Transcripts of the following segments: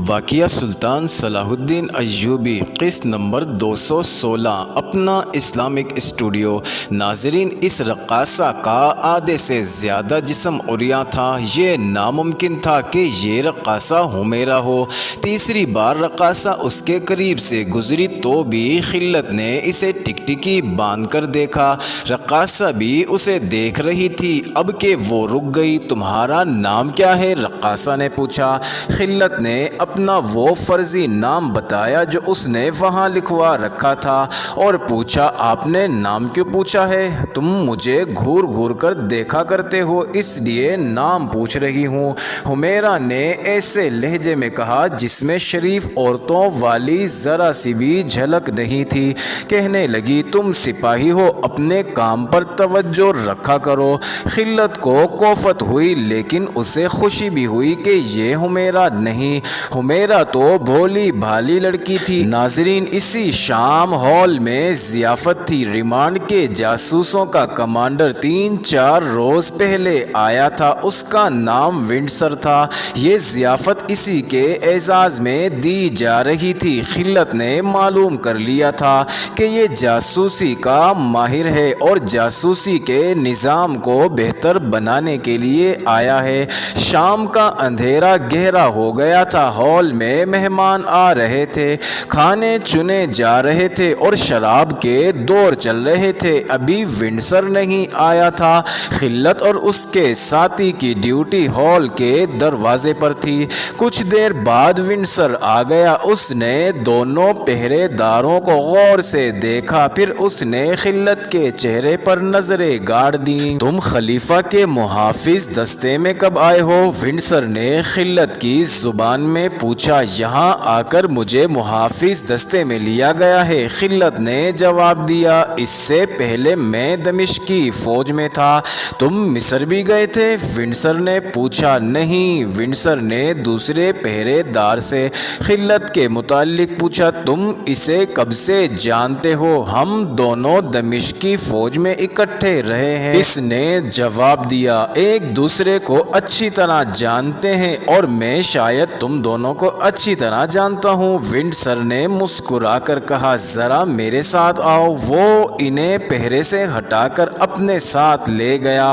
واقعہ سلطان صلاح الدین ایوبی قسط نمبر 216 اپنا اسلامک اسٹوڈیو۔ ناظرین، اس رقاصہ کا آدھے سے زیادہ جسم عریاں تھا۔ یہ ناممکن تھا کہ یہ رقاصہ حمیرہ ہو۔ تیسری بار رقاصہ اس کے قریب سے گزری تو بھی خلت نے اسے ٹکٹکی باندھ کر دیکھا۔ رقاصہ بھی اسے دیکھ رہی تھی، اب کہ وہ رک گئی۔ تمہارا نام کیا ہے؟ رقاصہ نے پوچھا۔ خلت نے اپنا وہ فرضی نام بتایا جو اس نے وہاں لکھوا رکھا تھا اور پوچھا، آپ نے نام کیوں پوچھا ہے؟ تم مجھے گھور گھور کر دیکھا کرتے ہو، اس لیے نام پوچھ رہی ہوں۔ حمیرہ نے ایسے لہجے میں کہا جس میں شریف عورتوں والی ذرا سی بھی جھلک نہیں تھی۔ کہنے لگی، تم سپاہی ہو، اپنے کام پر توجہ رکھا کرو۔ خلت کو کوفت ہوئی، لیکن اسے خوشی بھی ہوئی کہ یہ حمیرہ نہیں۔ حمیرہ تو بھولی بھالی لڑکی تھی۔ ناظرین، اسی شام ہال میں ضیافت تھی۔ ریمانڈ کے جاسوسوں کا کمانڈر 3-4 روز پہلے آیا تھا، اس کا نام ونڈسر تھا۔ یہ ضیافت اسی کے اعزاز میں دی جا رہی تھی۔ خلت نے معلوم کر لیا تھا کہ یہ جاسوسی کا ماہر ہے اور جاسوسی کے نظام کو بہتر بنانے کے لیے آیا ہے۔ شام کا اندھیرا گہرا ہو گیا تھا۔ ہال میں مہمان آ رہے تھے، کھانے چنے جا رہے تھے اور شراب کے دور چل رہے تھے۔ ابھی ونڈسر نہیں آیا تھا۔ خلت اور اس کے ساتھی کی ڈیوٹی ہال کے دروازے پر تھی۔ کچھ دیر بعد ونڈسر آ گیا۔ اس نے دونوں پہرے داروں کو غور سے دیکھا، پھر اس نے خلت کے چہرے پر نظریں گاڑ دیں۔ تم خلیفہ کے محافظ دستے میں کب آئے ہو؟ ونڈسر نے خلت کی زبان میں پوچھا۔ یہاں آ کر مجھے محافظ دستے میں لیا گیا ہے، خلت نے جواب دیا۔ اس سے پہلے میں دمشق کی فوج میں تھا۔ تم مصر بھی گئے تھے؟ ونڈسر نے پوچھا۔ نہیں، ونڈسر نے دوسرے پہرے دار سے خلت کے متعلق پوچھا۔ تم اسے کب سے جانتے ہو؟ ہم دونوں دمشق کی فوج میں اکٹھے رہے ہیں، اس نے جواب دیا۔ ایک دوسرے کو اچھی طرح جانتے ہیں اور میں شاید تم دونوں کو اچھی طرح جانتا ہوں، ونڈسر نے مسکرا کر کہا۔ ذرا میرے ساتھ آؤ۔ وہ انہیں پہرے سے ہٹا کر اپنے ساتھ لے گیا۔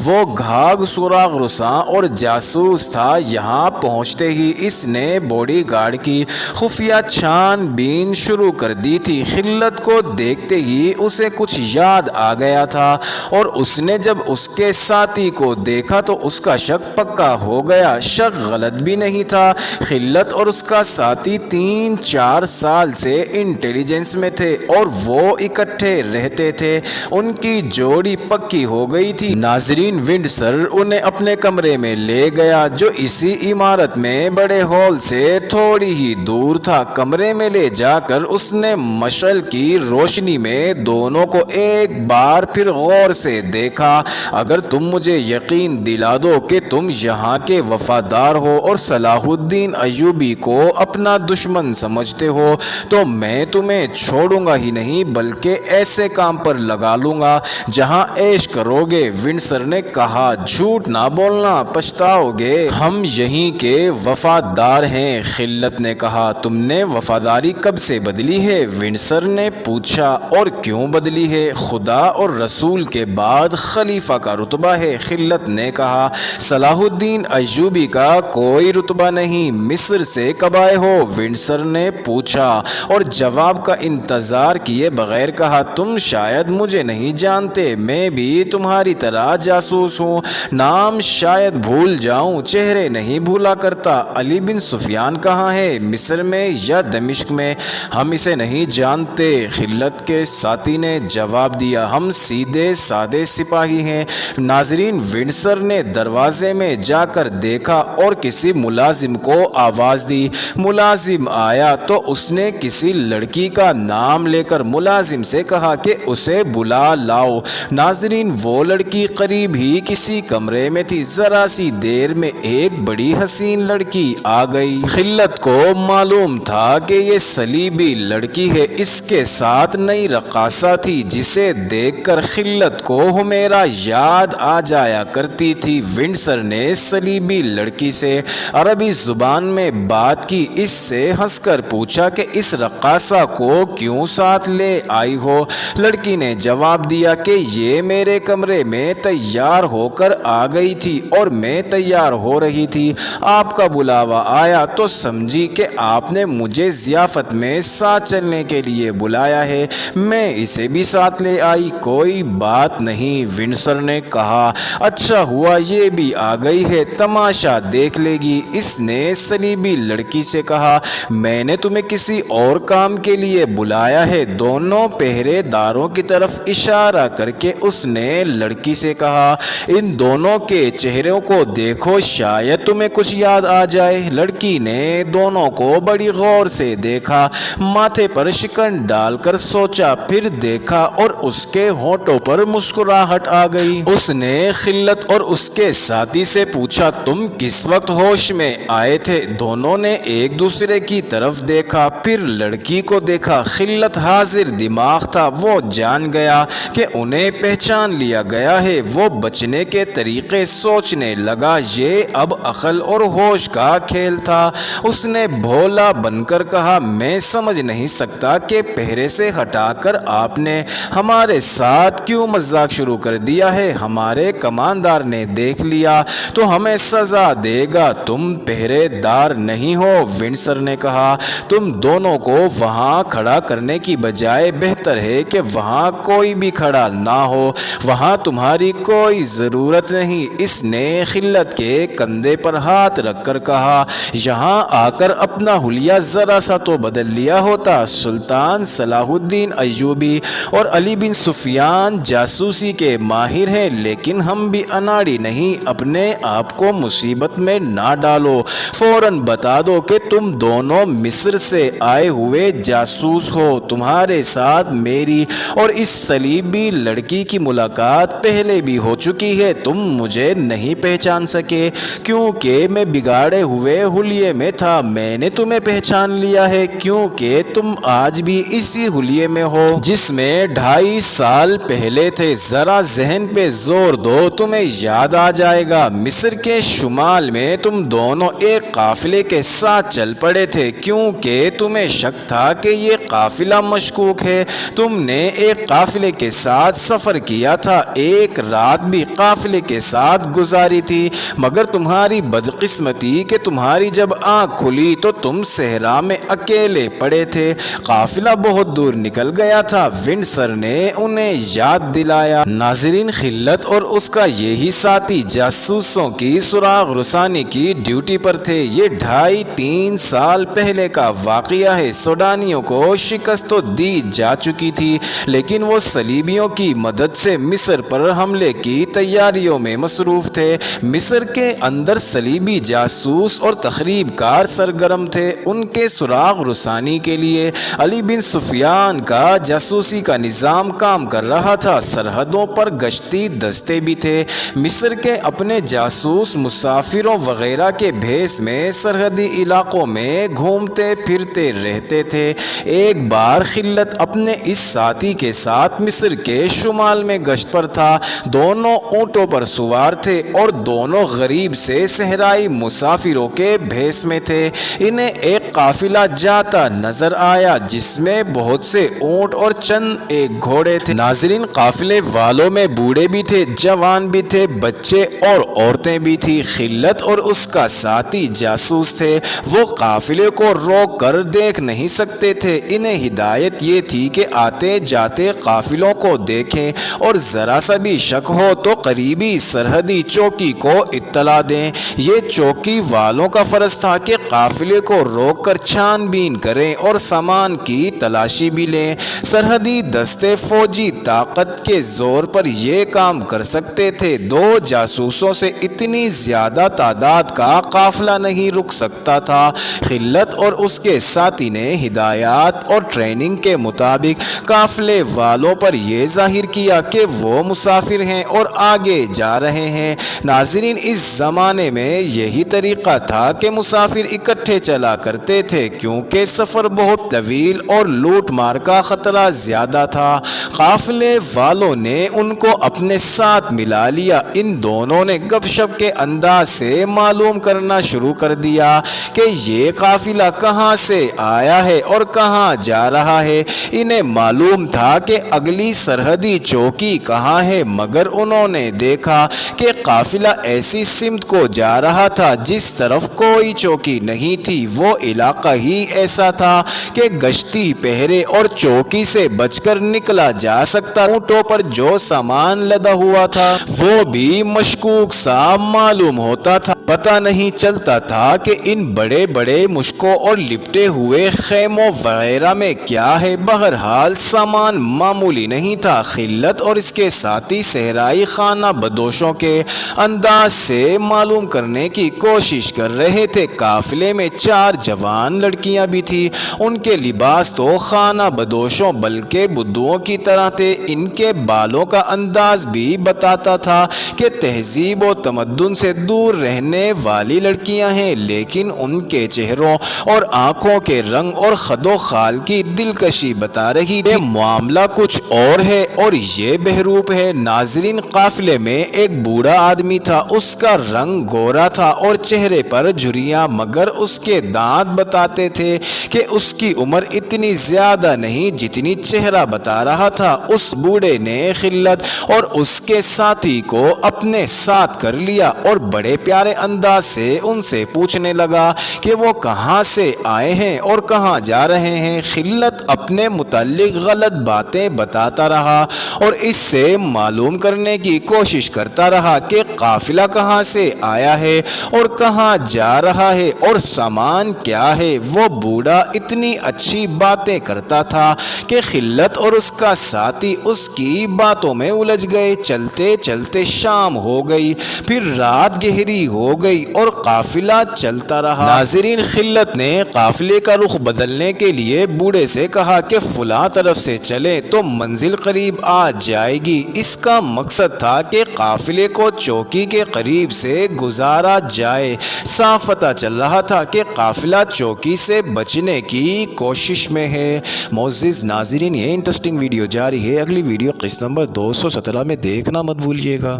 وہ گھاگ سراغ رساں اور جاسوس تھا۔ یہاں پہنچتے ہی اس نے باڈی گارڈ کی خفیہ چھان بین شروع کر دی تھی۔ خلت کو دیکھتے ہی اسے کچھ یاد آ گیا تھا اور اس نے جب اس کے ساتھی کو دیکھا تو اس کا شک پکا ہو گیا۔ شک غلط بھی نہیں تھا۔ خلت اور اس کا ساتھی 3-4 سال سے انٹیلیجنس میں تھے اور وہ اکٹھے رہتے تھے۔ ان کی جوڑی پکی ہو گئی تھی۔ ناظرین، ونڈسر انہیں اپنے کمرے میں لے گیا جو اسی عمارت میں بڑے ہال سے تھوڑی ہی دور تھا۔ کمرے میں لے جا کر اس نے مشعل کی روشنی میں دونوں کو ایک بار پھر غور سے دیکھا۔ اگر تم مجھے یقین دلا دو کہ تم یہاں کے وفادار ہو اور صلاح الدین ایوبی کو اپنا دشمن سمجھتے ہو تو میں تمہیں چھوڑوں گا ہی نہیں بلکہ ایسے کام پر لگا لوں گا جہاں عیش کرو گے۔ ونڈسر نے کہا، جھوٹ نہ بولنا، پچھتاؤ گے۔ ہم یہیں کے وفادار ہیں، خلت نے کہا۔ تم نے وفاداری کب سے بدلی ہے؟ ونڈسر نے پوچھا۔ اور کیوں بدلی ہے؟ خدا اور رسول کے بعد خلیفہ کا رتبہ ہے، خلت نے کہا۔ صلاح الدین ایوبی کا کوئی رتبہ نہیں۔ مصر سے کب آئے ہو؟ ونڈسر نے پوچھا اور جواب کا انتظار کیے بغیر کہا، تم شاید مجھے نہیں جانتے، میں بھی تمہاری طرح جاسوس ہوں۔ نام شاید بھول جاؤں، چہرے نہیں بھولا کرتا۔ علی بن سفیان کہاں ہے؟ مصر میں یا دمشق میں؟ ہم اسے نہیں جانتے، خلت کے ساتھی نے جواب دیا۔ ہم سیدھے سادے سپاہی ہیں۔ ناظرین، ونڈسر نے دروازے میں جا کر دیکھا اور کسی ملازم کو آواز دی۔ ملازم آیا تو اس نے کسی لڑکی کا نام لے کر ملازم سے کہا کہ اس اسے بلا لاؤ۔ ناظرین، وہ لڑکی قریب ہی کسی کمرے میں تھی۔ ذرا سی دیر میں ایک بڑی حسین لڑکی آ گئی۔ خلت کو معلوم تھا کہ یہ صلیبی لڑکی ہے۔ اس کے ساتھ نئی رقاصہ تھی جسے دیکھ کر خلت کو حمیرہ یاد آ جایا کرتی تھی۔ ونڈسر نے صلیبی لڑکی سے عربی زبان میں بات کی۔ اس سے ہنس کر پوچھا کہ اس رقاصہ کو کیوں ساتھ لے آئی ہو؟ لڑکی نے جواب دیا کہ یہ میرے کمرے میں تیار ہو کر آ گئی تھی اور میں تیار ہو رہی تھی۔ آپ کا بلاوا آیا تو سمجھی کہ آپ نے مجھے ضیافت میں ساتھ چلنے کے لیے بلایا ہے، میں اسے بھی ساتھ لے آئی۔ کوئی بات نہیں، ونڈسر نے کہا، اچھا ہوا یہ بھی آ گئی ہے، تماشا دیکھ لے گی۔ اس نے صلیبی لڑکی سے کہا، میں نے تمہیں کسی اور کام کے لیے بلایا ہے۔ دونوں پہرے داروں کی طرف اشارہ کر کے اس نے لڑکی سے کہا، ان دونوں کے چہروں کو دیکھو، شاید تمہیں کچھ یاد آ جائے۔ لڑکی نے دونوں کو بڑی غور سے دیکھا، ماتھے پر شکن ڈال کر سوچا، پھر دیکھا اور اس کے ہونٹوں پر مسکراہٹ آ گئی۔ اس نے خلت اور اس کے ساتھی سے پوچھا، تم کس وقت ہوش میں آئے تھے؟ دونوں نے ایک دوسرے کی طرف دیکھا، پھر لڑکی کو دیکھا۔ خلت حاضر دماغ تھا، وہ جان گیا کہ انہیں پہچان لیا گیا ہے۔ وہ بچنے کے طریقے سوچنے لگا، یہ اب عقل اور ہوش کا کھیل تھا۔ اس نے بھولا بن کر کہا، میں سمجھ نہیں سکتا کہ پہرے سے ہٹا کر آپ نے ہمارے ساتھ کیوں مذاق شروع کر دیا ہے؟ ہمارے کماندار نے دیکھ لیا تو ہمیں سزا دے گا۔ تم پہرے دار نہیں ہو، ونڈسر نے کہا، تم دونوں کو وہاں کھڑا کرنے کی بجائے بہتر ہے کہ وہاں کوئی بھی کھڑا نہ ہو، وہاں تمہاری کوئی ضرورت نہیں۔ اس نے خلت کے کندھے پر ہاتھ رکھ کر کہا، یہاں آ کر اپنا حلیہ ذرا سا تو بدل لیا ہوتا۔ سلطان صلاح الدین ایوبی اور علی بن سفیان جاسوسی کے ماہر ہیں، لیکن ہم بھی اناڑی نہیں۔ اپنے آپ کو مصیبت میں نہ ڈالو، فوراً بتا دو کہ تم دونوں مصر سے آئے ہوئے جاسوس ہو۔ تمہارے ساتھ میری اور اس صلیبی لڑکی کی ملاقات پہلے بھی ہو چکی ہے، تم مجھے نہیں پہچان سکے کیونکہ میں بگاڑے ہوئے حلیے میں تھا۔ میں نے تمہیں پہچان لیا ہے کیونکہ تم آج بھی اسی حلیے میں ہو جس میں 2.5 سال پہلے تھے۔ ذرا ذہن پہ زور دو، تمہیں یاد آ جائے گا۔ مصر کے شمال میں تم دونوں ایک قافلے کے ساتھ چل پڑے تھے کیونکہ تمہیں شک تھا کہ یہ قافلہ مشکوک ہے۔ تم نے ایک قافلے کے ساتھ سفر کیا تھا، ایک رات بھی قافلے کے ساتھ گزاری تھی، مگر تمہاری بدقسمتی کہ تمہاری جب آنکھ کھلی تو تم صحرا میں اکیلے پڑے تھے۔ قافلہ بہت دور نکل گیا تھا، ونڈسر نے انہیں یاد دلایا۔ ناظرین، خلت اور اس کا یہی ساتھی جاسوسوں کی سراغ رسانی کی ڈیوٹی پر تھے۔ یہ 2.5-3 سال پہلے کا واقعہ ہے۔ سوڈانیوں کو شکست تو دی جا چکی تھی، لیکن وہ صلیبیوں کی مدد سے مصر پر حملے کی تیاریوں میں مصروف تھے۔ مصر کے اندر صلیبی جاسوس اور تخریب کار سرگرم تھے۔ ان کے سراغ رسانی کے لیے علی بن سفیان کا جاسوسی کا نظام کام کر رہا تھا۔ سرحدوں پر گشتی دستے بھی تھے۔ مصر کے اپنے جاسوس مسافروں وغیرہ کے بھیس میں سرحدی علاقوں میں گھومتے پھرتے رہتے تھے۔ ایک بار خلت اپنے اس ساتھی کے ساتھ مصر کے شمال میں گشت پر تھا۔ دونوں اونٹوں پر سوار تھے اور دونوں غریب سے صحرائی مسافروں کے بھیس میں تھے۔ انہیں ایک قافلہ جاتا نظر آیا جس میں بہت سے اونٹ اور چند ایک گھوڑے تھے۔ ناظرین، قافلے والوں میں بوڑھے بھی تھے، جوان بھی تھے، بچے اور عورتیں بھی تھی۔ خلت اور اس کا ساتھی جاسوس تھے، وہ قافلے کو روک کر دیکھ نہیں سکتے تھے۔ انہیں ہدایت یہ تھی کہ آتے جاتے قافلوں کو دیکھیں اور ذرا سا بھی شک ہو تو قریبی سرحدی چوکی کو اطلاع دیں۔ یہ چوکی والوں کا فرض تھا کہ قافلے کو روک کر چھان بین کریں اور سامان کی تلاشی بھی لیں۔ سرحدی دستے فوجی طاقت کے زور پر یہ کام کر سکتے تھے۔ 2 جاسوسوں سے اتنی زیادہ تعداد کا قافلہ نہیں رک سکتا تھا۔ خلت اور اس کے ساتھی نے ہدایات اور ٹریننگ کے مطابق قافلے والوں پر یہ ظاہر کیا کہ وہ مسافر ہیں اور آگے جا رہے ہیں۔ ناظرین، اس زمانے میں یہی طریقہ تھا کہ مسافر اکٹھے چلا کرتے تھے کیونکہ سفر بہت طویل اور لوٹ مار کا خطرہ زیادہ تھا۔ قافلے والوں نے ان کو اپنے ساتھ ملا لیا۔ ان دونوں نے گپ شپ کے انداز سے معلوم کرنا شروع کر دیا کہ یہ قافلہ کہاں سے آیا ہے اور کہاں جا رہا ہے۔ انہیں معلوم تھا کہ اگلی سرحدی چوکی کہاں ہے، مگر انہوں نے دیکھا کہ قافلہ ایسی سمت کو جا رہا تھا جس طرف کوئی چوکی نہیں تھی۔ وہ علاقہ ہی ایسا تھا کہ گشتی پہرے اور چوکی سے بچ کر نکلا جا سکتا۔ اونٹوں پر جو سامان لدا ہوا تھا وہ بھی مشکوک سا معلوم ہوتا تھا۔ پتہ نہیں چلتا تھا کہ ان بڑے بڑے مشکوں اور لپٹے ہوئے خیموں وغیرہ میں کیا ہے۔ بہرحال سامان معمولی نہیں تھا۔ خلت اور اس کے ساتھی صحرائی خانہ بدوشوں کے انداز سے معلوم کرنے کی کوشش کر رہے تھے۔ قافلے میں 4 جوان لڑکیاں بھی تھیں۔ ان کے لباس تو خانہ بدوشوں بلکہ بدھوؤں کی طرح تھے۔ ان کے بالوں کا انداز بھی بتاتا تھا کہ تہذیب و تمدن سے دور رہنے والی لڑکیاں ہیں، لیکن ان کے چہروں اور آنکھوں کے رنگ اور خد و خال کی دلکشی بتا رہی تھی۔ یہ معاملہ کچھ اور ہے اور یہ بہروپ ہے۔ ناظرین، قافلے میں ایک بوڑھا آدمی تھا۔ اس کا رنگ گورا تھا اور چہرے پر جھریاں، مگر اس کے دانت بتاتے تھے کہ اس کی عمر اتنی زیادہ نہیں جتنی چہرہ بتا رہا تھا۔ اس بوڑھے نے خلت اور اس کے ساتھی کو اپنے ساتھ کر لیا اور بڑے پیارے انداز سے ان سے پوچھنے لگا کہ وہ کہاں سے آئے ہیں اور کہاں جا رہے ہیں۔ خلت اپنے متعلق غلط باتیں بتاتا رہا اور اس سے معلوم کرنے کی کوشش کرتا رہا کہ قافلہ کہاں سے آیا ہے اور کہاں جا رہا ہے اور سامان کیا ہے۔ وہ بوڑھا اتنی اچھی باتیں کرتا تھا کہ خلت اور اس کا ساتھی اس کی باتوں میں الجھ گئے۔ چلتے چلتے شام ہو گئی، پھر رات گہری ہو گئی اور قافلہ چلتا رہا۔ ناظرین، خلت نے قافلے کا رخ بدلنے کے لیے بوڑھے سے کہا کہ فلاں طرف سے چلیں تو منزل قریب آ جائے گی۔ اس کا مقصد تھا کہ قافلے کو چوکی کے قریب سے گزارا جائے۔ صاف پتہ چل رہا تھا کہ قافلہ چوکی سے بچنے کی کوشش میں ہے۔ معزز ناظرین، یہ انٹرسٹنگ ویڈیو جاری ہے۔ اگلی ویڈیو قسط نمبر 217 میں دیکھنا مت بھولیے گا۔